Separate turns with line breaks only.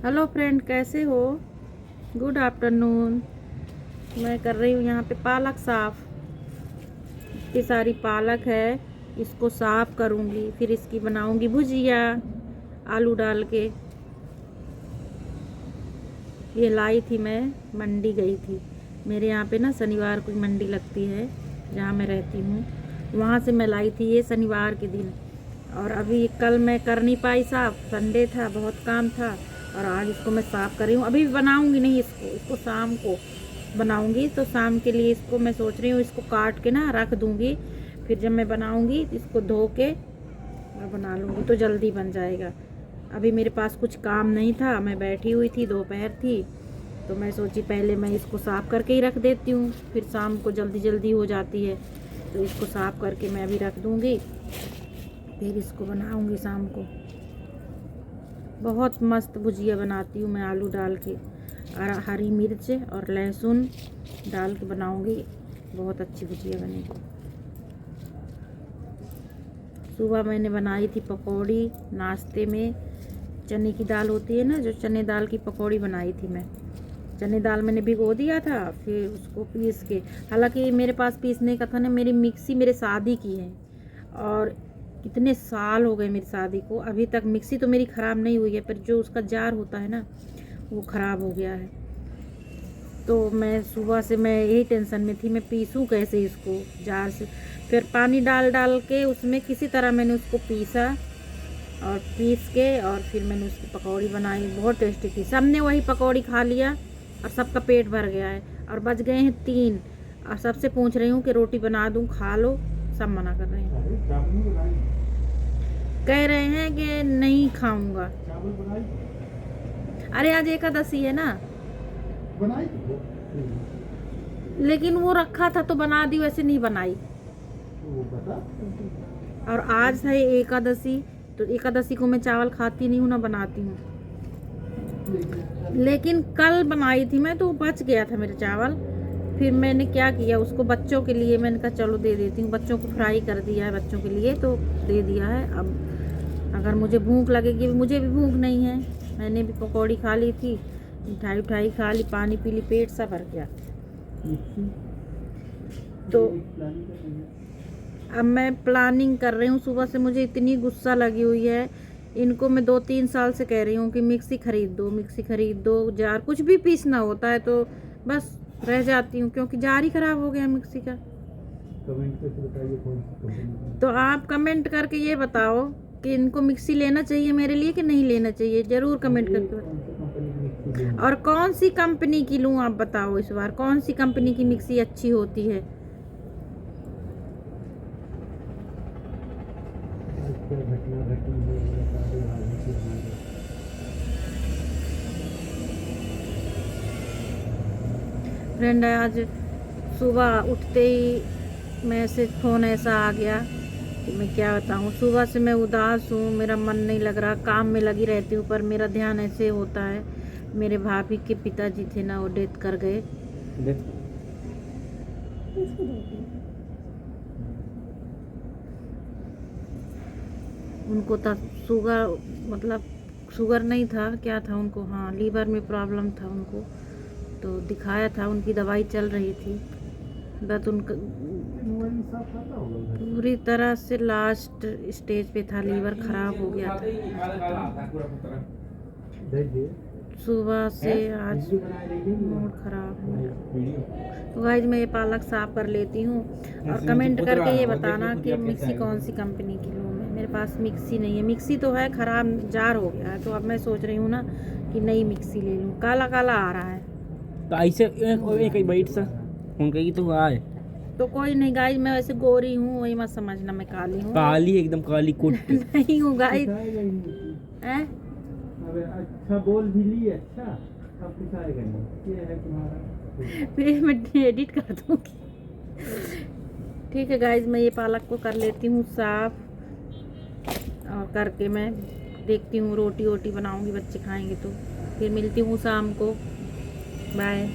Hello friend, कैसे हो? Good afternoon. मैं कर रही हूँ यहाँ पे पालक साफ़। इतनी सारी पालक है, इसको साफ़ करूँगी, फिर इसकी बनाऊँगी भुजिया आलू डाल के। ये लाई थी, मैं मंडी गई थी। मेरे यहाँ पे ना शनिवार को मंडी लगती है जहाँ मैं रहती हूँ, वहाँ से मैं लाई थी ये शनिवार के दिन। और अभी कल मैं कर नहीं पाई साफ़, संडे था, बहुत काम था। और आज इसको मैं साफ़ कर रही हूँ। अभी बनाऊँगी नहीं इसको शाम को बनाऊँगी। तो शाम के लिए इसको मैं सोच रही हूँ, इसको काट के ना रख दूँगी। फिर जब मैं बनाऊँगी इसको धो के और बना लूँगी, तो जल्दी बन जाएगा। अभी मेरे पास कुछ काम नहीं था, मैं बैठी हुई थी, दोपहर थी, तो मैं सोची पहले मैं इसको साफ़ करके ही रख देती हूँ, फिर शाम को जल्दी जल्दी हो जाती है। तो इसको साफ़ करके मैं अभी रख दूँगी, फिर इसको बनाऊँगी शाम को। बहुत मस्त भुजिया बनाती हूँ मैं आलू डाल के, और हरी मिर्च और लहसुन डाल के बनाऊँगी। बहुत अच्छी भुजिया बनेगी। सुबह मैंने बनाई थी पकौड़ी नाश्ते में। चने की दाल होती है ना, जो चने दाल की पकौड़ी बनाई थी मैं। चने दाल मैंने भिगो दिया था, फिर उसको पीस के, हालांकि मेरे पास पीसने का था ना, मेरी मिक्सी मेरे शादी की है और कितने साल हो गए मेरी शादी को, अभी तक मिक्सी तो मेरी ख़राब नहीं हुई है, पर जो उसका जार होता है ना वो ख़राब हो गया है। तो मैं सुबह से मैं यही टेंशन में थी, मैं पीसूँ कैसे इसको जार से। फिर पानी डाल डाल के उसमें किसी तरह मैंने उसको पीसा, और पीस के और फिर मैंने उसकी पकौड़ी बनाई। बहुत टेस्टी थी। सबने वही पकौड़ी खा लिया और सबका पेट भर गया है, और बच गए हैं 3। और सबसे पूछ रही हूँ कि रोटी बना दूँ, खा लो। सब मना कर रहे हैं, कह रहे हैं कि नहीं खाऊंगा। अरे आज एकादशी है ना, लेकिन वो रखा था तो बना दी, वैसे नहीं बनाई। और आज है एकादशी, तो एकादशी को मैं चावल खाती नहीं हूँ, ना बनाती हूँ। लेकिन कल बनाई थी मैं, तो बच गया था मेरा चावल। फिर मैंने क्या किया, उसको बच्चों के लिए मैंने कहा चलो दे देती हूँ। बच्चों को फ्राई कर दिया है, बच्चों के लिए तो दे दिया है। अब अगर मुझे भूख लगेगी, मुझे भी भूख नहीं है, मैंने भी पकौड़ी खा ली थी, मिठाई उठाई खा ली, पानी पी ली, पेट सा भर गया। तो अब मैं प्लानिंग कर रही हूँ। सुबह से मुझे इतनी गुस्सा लगी हुई है, इनको मैं 2-3 साल से कह रही हूँ कि मिक्सी खरीद दो, मिक्सी खरीद दो। जार कुछ भी पीसना होता है तो बस रह जाती हूँ, क्योंकि जार ही खराब हो गया मिक्सी का। कमेंट करके बताइए कौन सी कंपनी। तो आप कमेंट करके ये बताओ कि इनको मिक्सी लेना चाहिए मेरे लिए कि नहीं लेना चाहिए, ज़रूर कमेंट करके बताओ। और कौन सी कंपनी की लूँ आप बताओ, इस बार कौन सी कंपनी की मिक्सी अच्छी होती है। फ्रेंड, आज सुबह उठते ही मैसेज फ़ोन ऐसा आ गया कि मैं क्या बताऊँ। सुबह से मैं उदास हूँ, मेरा मन नहीं लग रहा, काम में लगी रहती हूँ, पर मेरा ध्यान ऐसे होता है। मेरे भाभी के पिताजी थे ना, वो डेथ कर गए। उनको था शुगर, मतलब शुगर नहीं था, क्या था उनको, हाँ लीवर में प्रॉब्लम था उनको। तो दिखाया था, उनकी दवाई चल रही थी, बट उनका पूरी तरह से लास्ट स्टेज पे था, लीवर ख़राब हो गया था। सुबह से आज मूड ख़राब है मेरा। तो गाइस मैं ये पालक साफ़ कर लेती हूँ, और कमेंट करके ये बताना कि मिक्सी कौन सी कंपनी की लूँ मैं। मेरे पास मिक्सी नहीं है, मिक्सी तो है, ख़राब जार हो गया है। तो अब मैं सोच रही हूँ ना कि नई मिक्सी ले लूँ। काला काला आ रहा है
तो ऐसे एक बाइट सा उनका ही तो आए।
तो कोई नहीं गाइस, मैं वैसे गोरी हूँ, वही मत समझना मैं काली हूँ।
काली एकदम काली कुट।
नहीं हूँ गाइस।
अबे अच्छा बोल भी ली, अच्छा अब दिखाएगा नहीं, ये है तुम्हारा।
फिर मैं एडिट कर दूँगी। ठीक है गाइस, मैं ये पालक को कर लेती हूँ साफ, और करके मैं देखती हूँ रोटी वोटी बनाऊँगी, बच्चे खाएंगे तो। फिर मिलती हूँ शाम को। बाय।